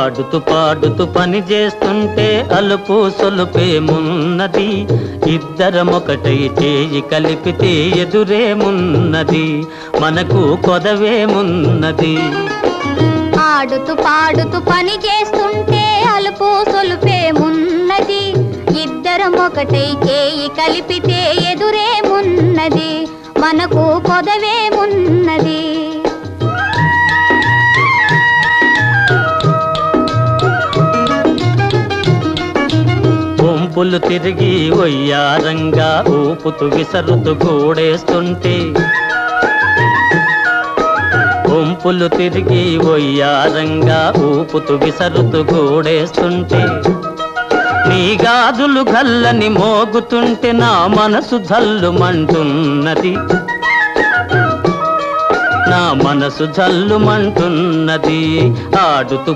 ఆడుతూ పాడుతూ పని చేస్తుంటే అలుపు సొలుపేమున్నది, ఇద్దరమొకటై చేయి కలిపితే ఎదురేమున్నది, మనకు కొదవేమున్నది. ఆడుతూ పాడుతూ పని చేస్తుంటే అలుపు సొలుపేమున్నది, ఇద్దరమొకటై చేయి కలిపితే ఎదురేమున్నది, మనకు కొదవేమున్నది. వంపులు తిరిగి వయ్యారంగా ఊపుతూ విసరుతూ కూడేస్తుంటే, వంపులు తిరిగి వయ్యారంగా ఊపుతూ విసరుతూ కూడేస్తుంటే, నీ గాజులు గల్లని మోగుతుంటే నా మనసు జల్లుమంటున్నది, నా మనసు జల్లుమంటున్నది. ఆడుతూ